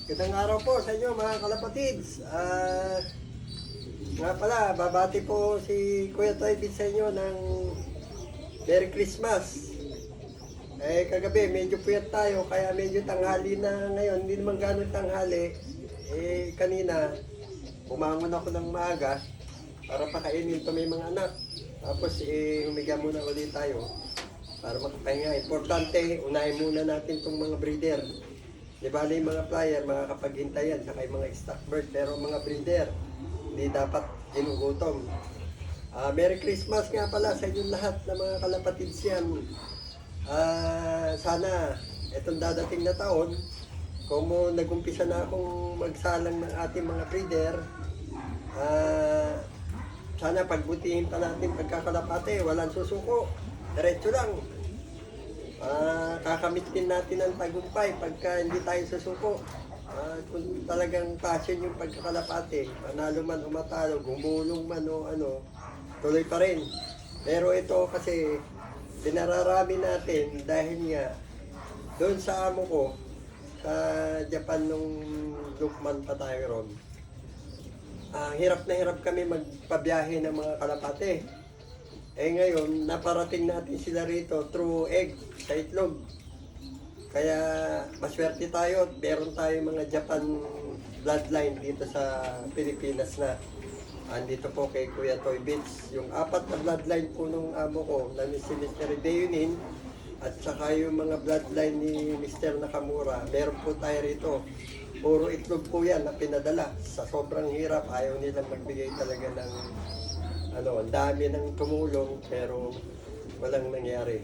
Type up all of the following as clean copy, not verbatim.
Magandang araw po sa inyo mga kalapatids. Nga pala, babati po si Kuya Toybit sa inyo ng Merry Christmas. Kagabi medyo puyat tayo kaya medyo tanghali na ngayon. Hindi naman gano'ng tanghali. Kanina, bumangon ako ng maaga para pakainin ito may mga anak. Tapos humiga muna ulit tayo para makapahinga. Importante, unahin muna natin itong mga breeder. Di ba yung mga flyer, makakapaghintayan, saka yung mga stock bird, pero mga breeder, hindi dapat ginugutom. Merry Christmas nga pala sa inyong lahat na mga kalapatids yan. Sana itong dadating na taon, kung nag-umpisa na akong magsalang ng ating mga breeder, sana pagbutihin pa natin pagkakalapate, walang susuko, diretso lang. Kakamit din natin ang tagumpay pagka hindi tayo susuko. Kung talagang passion yung pagkakalapate, manalo man o matalo, gumulong man o ano, tuloy pa rin. Pero ito kasi pinararami natin dahil nga doon sa amo ko sa Japan nung lukman pa tayo ron. Hirap na hirap kami magpabiyahe ng mga kalapate. Ngayon, naparating natin sila rito through egg, sa itlog. Kaya maswerte tayo at meron tayo mga Japan bloodline dito sa Pilipinas na. Andito po kay Kuya Toybit. Yung 4 na bloodline po nung amo ko, na si Mr. Deunin, at saka yung mga bloodline ni Mr. Nakamura, meron po tayo rito. Puro itlog po yan na pinadala. Sa sobrang hirap, ayaw nilang magbigay talaga ng ang dami ng tumulong pero walang nangyari.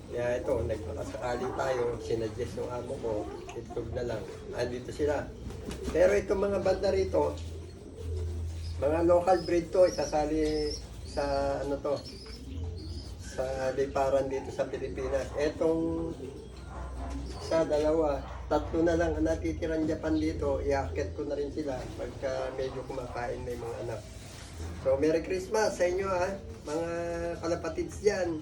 Kaya ito, nagpakasakali tayo, sinuggest yung amo ko, itlog na lang. Andito sila. Pero itong mga banda rito, mga local breed to, isasali sa sa liparan dito sa Pilipinas. Etong isa, dalawa, 3 na lang ang natitirang Japan dito, iaakit ko na rin sila pagka medyo kumakain na yung mga anak. So, Merry Christmas sa inyo mga kalapatids dyan.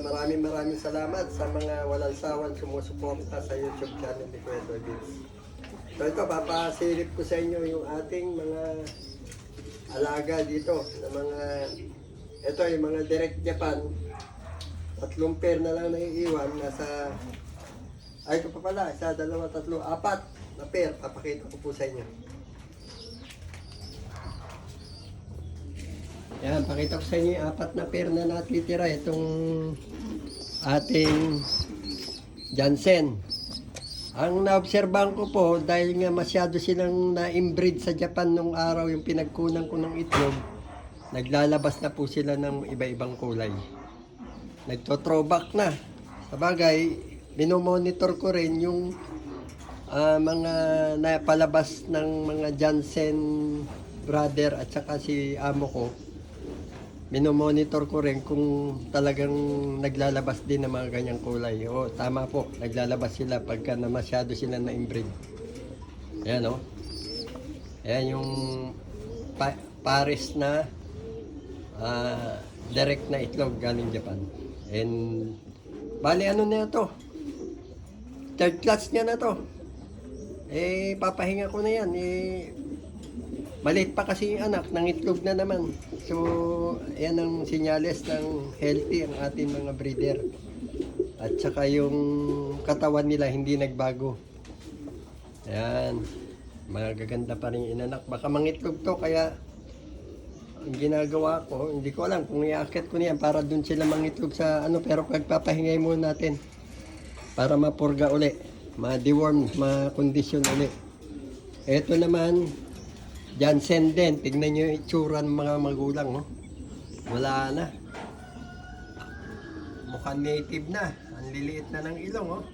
Maraming salamat sa mga walang sawan sumusuporta sa YouTube channel ni Kuya Toybit. So ito, papasilip ko sa inyo yung ating mga alaga dito. Na mga, ito yung mga direct Japan. 3 pair na lang naiiwan. Nasa, ito pa pala, 1, 2, 3, 4 na pair. Papakita ko po sa inyo. Yan, pakita ko sa inyo yung 4 na pair na natitira. Itong ating Jansen. Ang naobserbahan ko po, dahil nga masyado silang na-inbreed sa Japan nung araw yung pinagkunan ko ng itlog, naglalabas na po sila ng iba-ibang kulay. Nagto-throwback na. Sabagay, minomonitor ko rin yung mga napalabas ng mga Jansen brother at saka si amo ko. Minomonitor ko rin kung talagang naglalabas din ng mga ganyang kulay. O, tama po, naglalabas sila pagka na masyado sila na-inbreed. Ayan o. Ayan yung Paris na direct na itlog galing Japan. And, bali ano na ito? 3rd class niya na to. Papahinga ko na yan. Maliit pa kasi yung anak, ng itlog na naman. So, yan ang sinyales ng healthy ang ating mga breeder. At saka yung katawan nila hindi nagbago. Ayan. Magaganda pa rin yung inanak. Baka mangitlog to, kaya ang ginagawa ko, hindi ko alam kung iaakit ko niyan para dun sila mangitlog sa pero pagpapahingay muna natin para mapurga uli, ma-deworm, ma-condition uli. Ito naman, Jansen din, tignan nyo yung itsura ng mga magulang, no? Wala na. Mukhang native na. Ang liliit na ng ilong, oh.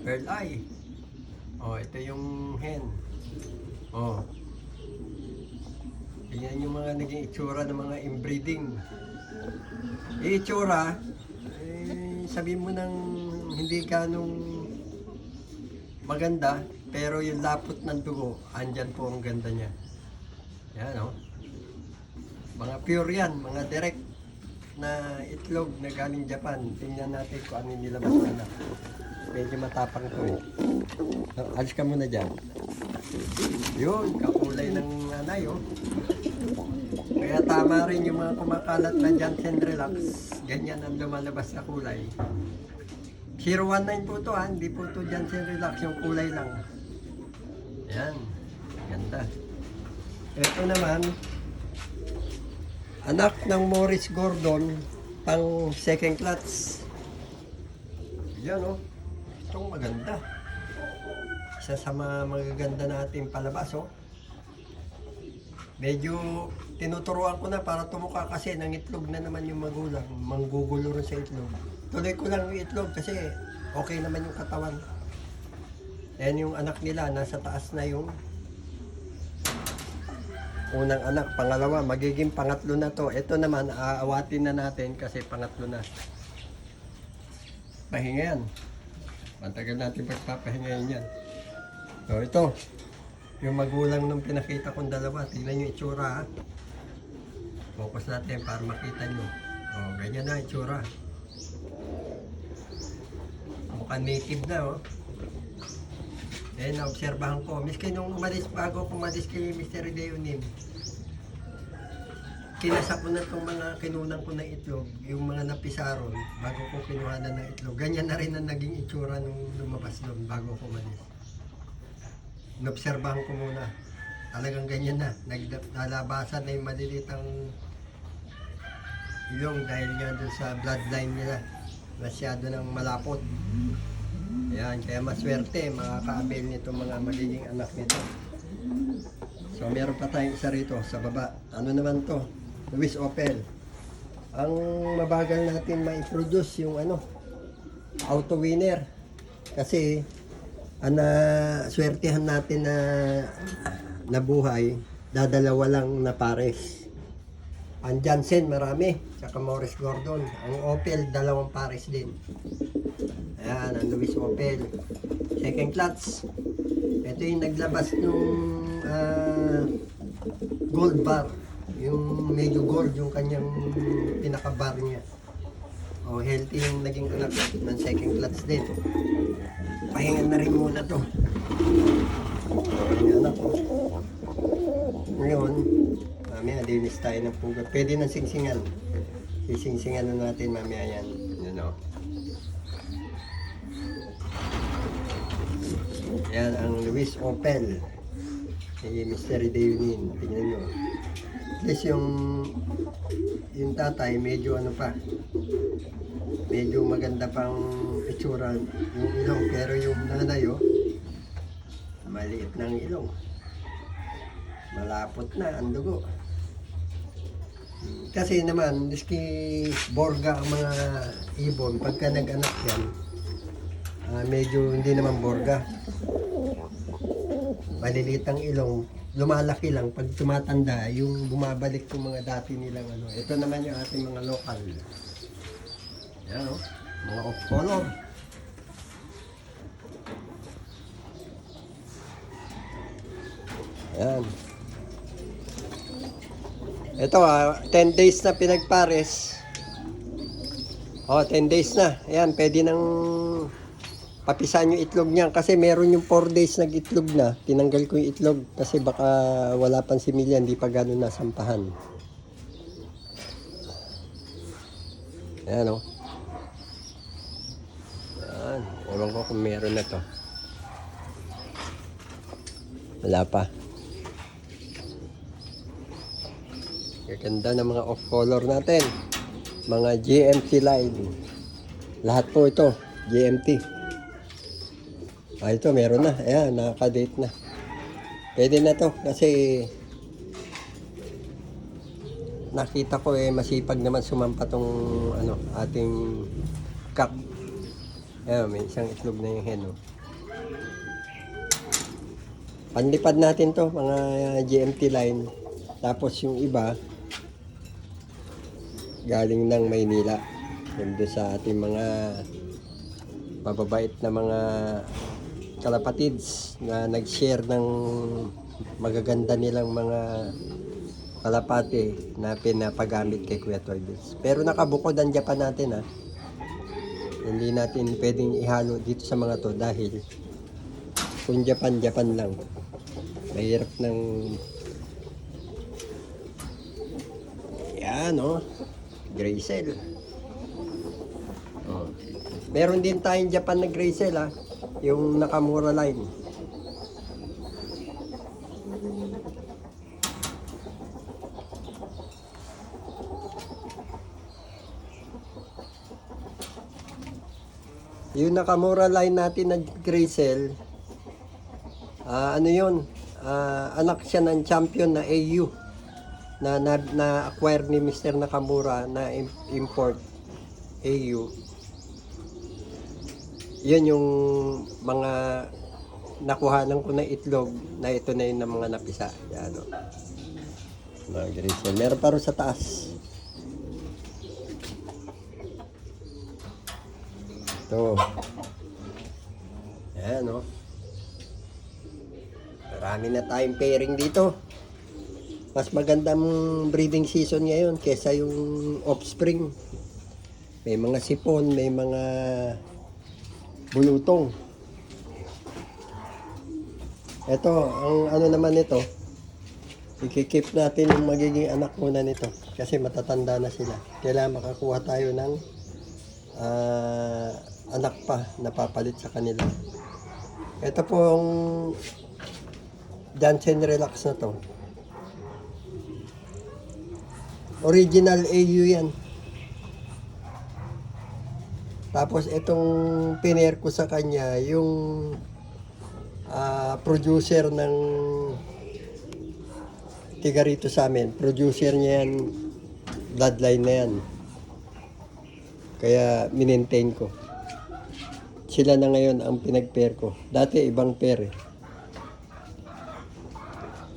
Pearl eye. Oh, ito yung hen. Oh. Yan yung mga naging itsura ng mga inbreeding. Itsura, sabihin mo ng hindi ganong maganda, pero yung lapot ng dugo, andyan po ang ganda niya. Yan, oh. Mga pure yan, mga direct. na itlog na galing Japan. Tingnan natin kung ano yung nilabas na anak. Medyo matapang to eh. Alis ka muna dyan. Yun, kakulay ng anay oh. Kaya tama rin yung mga kumakalat na Jansen Relax. Ganyan ang lumalabas na kulay. 019 po to ha, hindi po to Jansen Relax, yung kulay lang. Yan, ganda. Ito naman, anak ng Morris Gordon, pang second clutch. Yan oh, itong maganda. Isa sa mga magaganda natin palabas oh. Medyo tinuturuan ko na para tumuka kasi ng itlog na naman yung magulang. Manggugulo rin sa itlog. Tuloy ko lang yung itlog kasi okay naman yung katawan. Ayan yung anak nila, nasa taas na yung unang anak. Pangalawa, magiging pangatlo na to. Ito naman, aawatin na natin kasi pangatlo na. Pahinga yan. Matagal natin pagpapahingayin yan. So ito, yung magulang nung pinakita kong dalawa. Tingnan yung itsura ha. Focus natin para makita nyo. O, ganyan na itsura. Mukhang native na oh. Eh, naobserbahan ko. Miski nung umalis, bago pumalis kay Mr. Leonim, kinasa ko na itong mga kinunan ko ng itlog, yung mga napisaron, bago ko kinuhanan ng itlog. Ganyan na rin ang naging itsura nung lumabas doon, bago ko umalis. Inobserbahan ko muna. Talagang ganyan na. Nalabasan na yung malilitang ilong dahil nga doon sa bloodline nila. Masyado ng malapot. Ayan, kaya maswerte makaka-avail nito mga magiging anak nito. So meron pa tayong isa rito sa baba. Ano naman to? Luis Opel. Ang mabagal natin ma-introduce yung ano, auto winner. Kasi swertihan natin na nabuhay, dadalawa lang na pares. Ang Jansen marami, tsaka Morris Gordon. Ang Opel, dalawang pares din. Ayan, ang Luis Opel. Second clutch. Ito yung naglabas nung gold bar. Yung medyo gold yung kanyang pinaka-bar niya. O, healthy yung naging anak ng second clutch din. Pahingan na rin muna to. Yung anak ko. Ngayon, mamaya dinis tayo ng pugat. Pwede ng singsingan. Sisingsingan na natin mamaya yan. Yun o. Yan ang Luis Opel. Si Mr. Leonim. Tingnan nyo. At least yung tatay medyo ano pa. Medyo maganda pang itsura yung ilong. Pero yung nanay maliit na ang ilong. Malapot na ang dugo. Kasi naman, diski borga ang mga ibon. Pagka nag-anak yan, medyo hindi naman borga. Maliliit ang ilong, lumalaki lang. Pag tumatanda, yung bumabalik yung mga dati nilang ano. Ito naman yung ating mga local. Yan o, mga off-color. Yan. Ito 10 days na pinagpares. 10 days na. Ayan, pwede nang papisahan yung itlog niya. Kasi meron yung 4 days nag-itlog na. Tinanggal ko yung itlog kasi baka wala pang similya, hindi pa gano'n nasampahan. Ayan o. Ayan, ewan ko kung meron na to. Wala pa. Gaganda ng mga off-color natin. Mga GMT line. Lahat po ito, GMT. Ito meron na. Ayan, nakaka-date na. Pwede na to kasi nakita ko masipag naman sumampa tong ating cup. Ayan, may isang itlog na yung hen. Panlipad natin to, mga GMT line. Tapos yung iba galing ng Maynila. Yun doon sa ating mga mababait na mga kalapatids na nag-share ng magaganda nilang mga kalapate na pinapagamit kay Kuya Toy Biz. Pero nakabukod ang Japan natin ha. Hindi natin pwedeng ihalo dito sa mga to dahil kung Japan lang. Mahirap ng yan Gracell. Oh. Meron din tayong Japan na Gracell ha. Yung Nakamura line. Yung Nakamura line natin na Gracell, ano yun? Anak siya ng champion na AU na acquire ni Mr. Nakamura na import AU. Yun yung mga nakuhanan ko na itlog na ito na yun ng mga napisa. Yan mga Gracell. Meron pa rin sa taas. Ito. Ayan Marami na tayong pairing dito. Mas magandang breeding season ngayon kesa yung offspring. May mga sipon, may mga bulutong. Ito, ang naman nito, ikikip natin yung magiging anak muna nito. Kasi matatanda na sila. Kailangan makakuha tayo ng anak pa na papalit sa kanila. Ito pong Jansen Relax na to. Original AU yan. Tapos itong pinair ko sa kanya yung producer ng tiga rito sa amin. Producer niya yan, bloodline na yan. Kaya minentain ko. Sila na ngayon ang pinag-pair ko. Dati ibang pair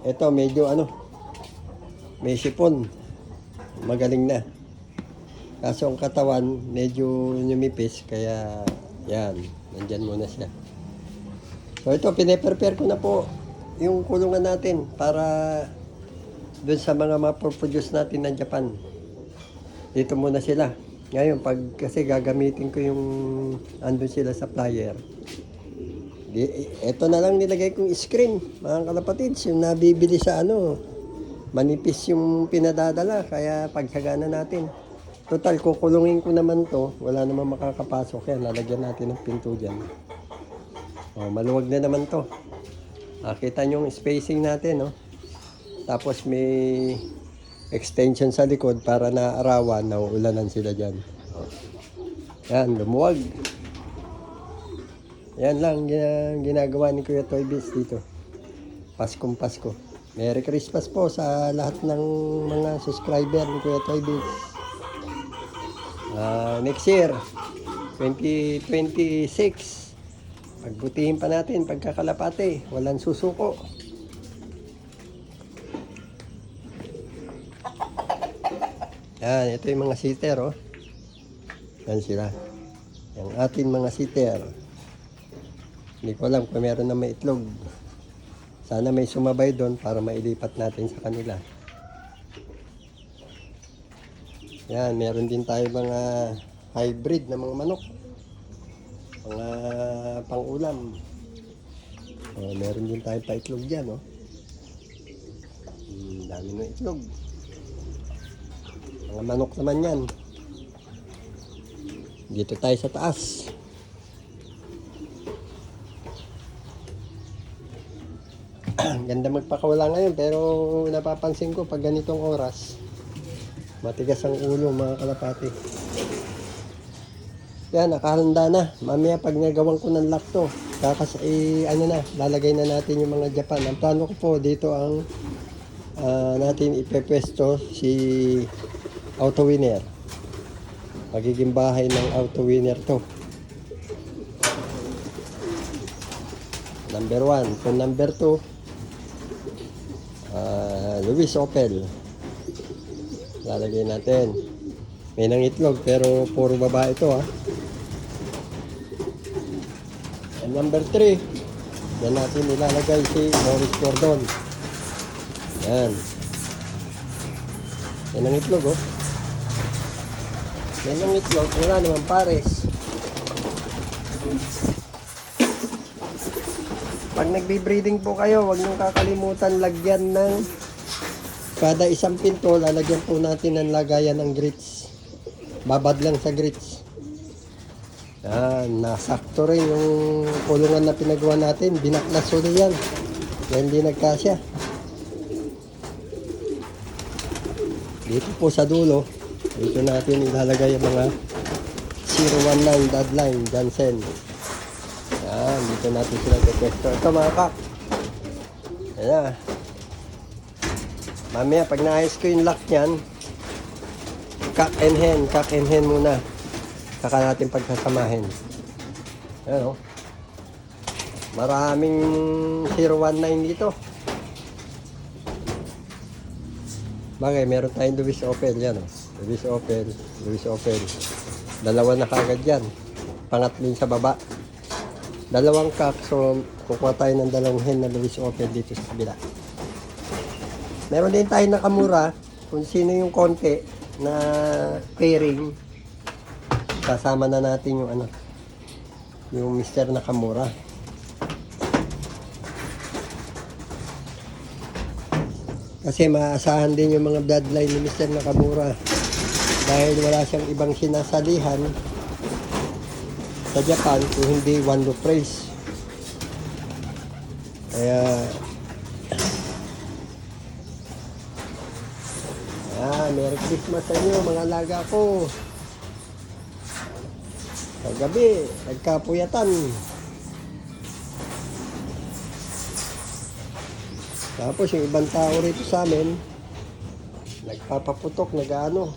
Ito medyo may sipon. Magaling na. Kaso ang katawan medyo numipis kaya yan, nandyan muna siya. So ito, pinaprepare ko na po yung kulungan natin para dun sa mga maproduce natin ng Japan. Dito muna sila. Ngayon, kasi gagamitin ko yung andun sila sa flyer. Ito na lang nilagay kong screen, mga kalapatids, yung nabibili sa manipis yung pinadadala, kaya pagsagana natin. Total, kukulungin ko naman to, wala naman makakapasok yan, lalagyan natin ng pinto dyan. Maluwag na naman to. Kita nyo yung spacing natin, Tapos may extension sa likod para naarawan, nauulanan sila dyan. Yan, lumuwag. Yan lang ginagawa ni Kuya Toy Biz dito. Paskong Pasko. Merry Christmas po sa lahat ng mga subscriber ni Kuya Toy Biz. Next year, 2026, pagbutihin pa natin pagkakalapate, walang susuko. Yan, ito yung mga sitter, Yan sila. Yung atin mga sitter. Hindi ko alam kung meron na may itlog. Sana may sumabay doon para mailipat natin sa kanila. Yan, meron din tayo mga hybrid na mga manok. Mga pang-ulam. Meron din tayo pa itlog dyan, dami ng itlog. Mga manok naman yan. Dito tayo sa taas. Ganda magpakawala ngayon, pero napapansin ko pag ganitong oras, matigas ang ulo mga kalapati. Yan, nakahanda na. Mamaya pag nagawan ko ng lock to, lalagay na natin yung mga Japan. Ang plano ko po dito ang natin ipepwesto si auto winner. Magiging bahay ng auto winner to. Number 1. So number 2, Luis Opel. Lalagay natin. May nang itlog pero puro babae ito And number 3, yan natin ilalagay si Morris Gordon. Yan. Yan ang itlog, oh. Yan ang itlog. Wala naman pares. Pag nagbe-breeding po kayo, huwag niyong kakalimutan lagyan ng kada isang pinto, lalagyan po natin ng lagayan ng grits. Babad lang sa grits. Yan, nasakto rin yung kulungan na pinagawa natin. Binaklas ulit yan. Yan hindi nagkasya. Dito po sa dulo, dito natin ilalagay yung mga 019 deadline Jansen. Yan, dito natin sila pwesto. Ito mga kak. Yan na. Mamaya, pag naayos ko yung lock niyan, cock and hen muna. Saka natin pagkasamahin. Ayan o. Maraming 019 dito. Bagay, meron tayong Lewis Opel yan o. Lewis Opel. Dalawa na kagad yan. Pangatlo sa baba. Dalawang cock, so kukuha tayo ng dalawang hen na Lewis Opel dito sa kabila. Meron din tayo nakamura kung sino yung konti na pairing. Kasama na natin yung ano, yung Mr. Nakamura. Kasi maasahan din yung mga bloodline ni Mr. Nakamura dahil wala siyang ibang sinasalihan sa Japan kung hindi one loop race. Kaya Merry Christmas sa inyo mga alaga ko. Kagabi, nagkapuyatan. Tapos yung ibang tao rito sa amin, nagpapaputok, nag-ano.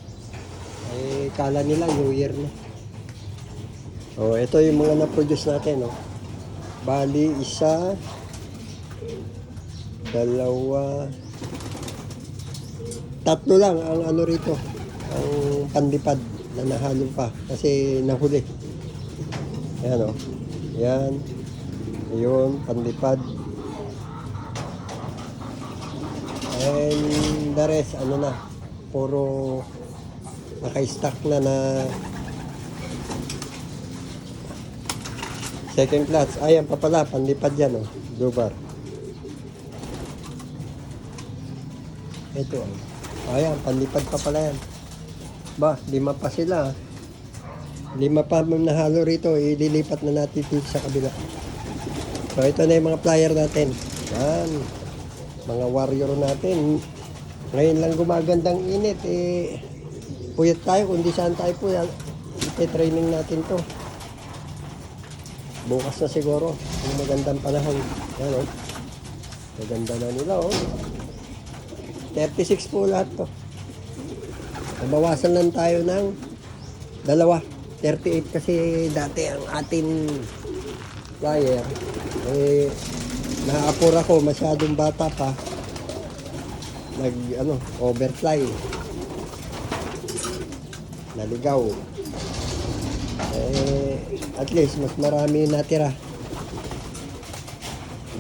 Eh, kala nila New Year na. Oh, ito yung mga na-produce natin, oh. Bali, isa, dalawa, tatlo lang ang ano rito, ang pandipad na nahalo pa kasi nahuli. Ayan o. Yan. Ayun, pandipad. And the rest, ano na, puro naka-stack na second class. Ayan pa pala, pandipad yan o. Dubar. Ito o. Ayan, pandipad pa pala yan. Ba, 5 pa sila. 5 pa nahalo rito, ililipat na natin dito sa kabila. So ito na yung mga flyer natin. Yan. Mga warrior natin. Ngayon lang gumagandang init. Puyat tayo, kundi saan tayo po. Ite-training natin to. Bukas na siguro. Yung magandang panahon. Yan o. Maganda na nila o. 36 po lahat to. Nabawasan lang tayo ng 2. 38 kasi dati ang ating flyer. Naapura ko, masyadong bata pa. Overfly. Naligaw. At least, mas marami natira.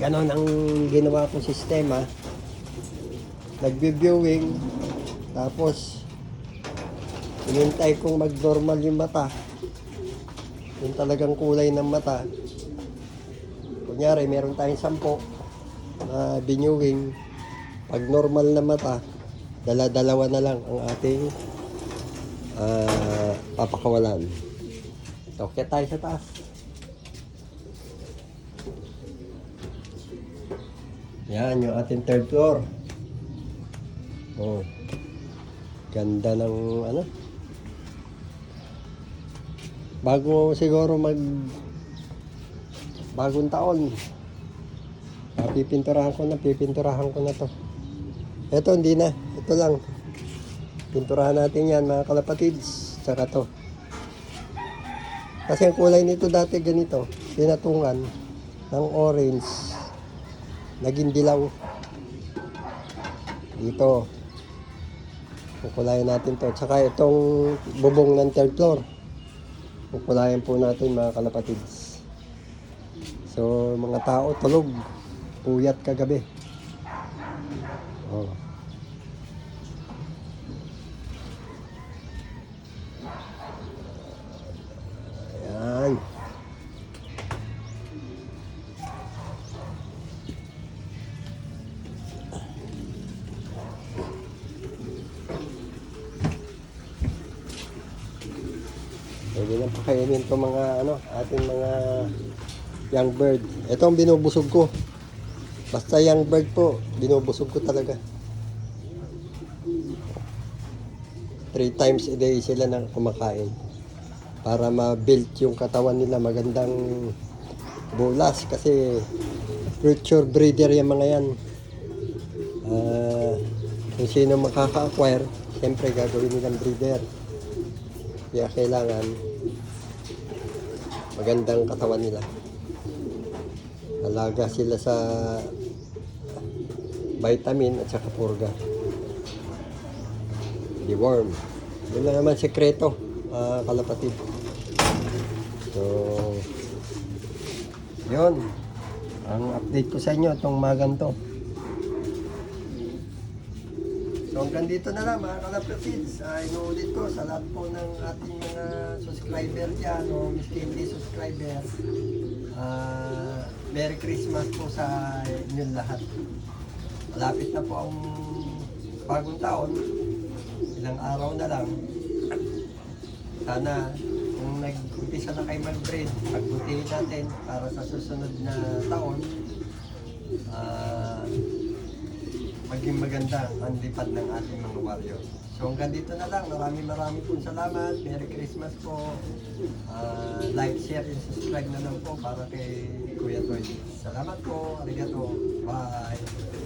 Ganon ang ginawa kong sistema. Nag-viewing, tapos inintay kong mag-normal yung mata, yung talagang kulay ng mata. Kunyari meron tayong 10 na viewing, pag normal na mata, dala-dalawa na lang ang ating papakawalan. Okay tayo sa taas. Yan yung ating 3rd floor. Oh, ganda ng ano. Bago siguro bagong taon, pipinturahan ko na to. Ito hindi na, ito lang. Pinturahan natin yan mga kalapatids, saka to. Kasi ang kulay nito dati ganito, pinatungan ng orange, naging dilaw. Dito. Kukulayan natin to. Tsaka itong bubong ng 3rd floor. Kukulayan po natin mga kalapatids. So, mga tao tulog. Puyat kagabi. Oh. kakainin to mga ano, ating mga young bird. Ito ang binubusog ko. Basta young bird po, binubusog ko talaga. 3 times a day sila nang kumakain. Para ma-build yung katawan nila, magandang bulas. Kasi future breeder yung mga yan. Kung sino makaka-acquire, siyempre gagawin nilang breeder. Kaya kailangan magandang katawan nila. Alaga sila sa vitamin at saka purga. Deworm. Yun lang naman sekreto, kalapatid. So, yun. Ang update ko sa inyo itong magang to. So hanggang dito na lang mga kalapatids. Inuulit ko sa lahat po ng ating mga subscriber dyan o miski hindi subscriber. Merry Christmas po sa inyong lahat. Malapit na po ang bagong taon. Ilang araw na lang. Sana kung nag-umpisa na kayo mag-breed, pagbutihin natin para sa susunod na taon. Maging maganda ang lipad ng ating mga warriors. So hanggang dito na lang. Maraming pong salamat. Merry Christmas po. Like, share, and subscribe na lang po para kay Kuya Toy. Salamat po. Arigato. Bye.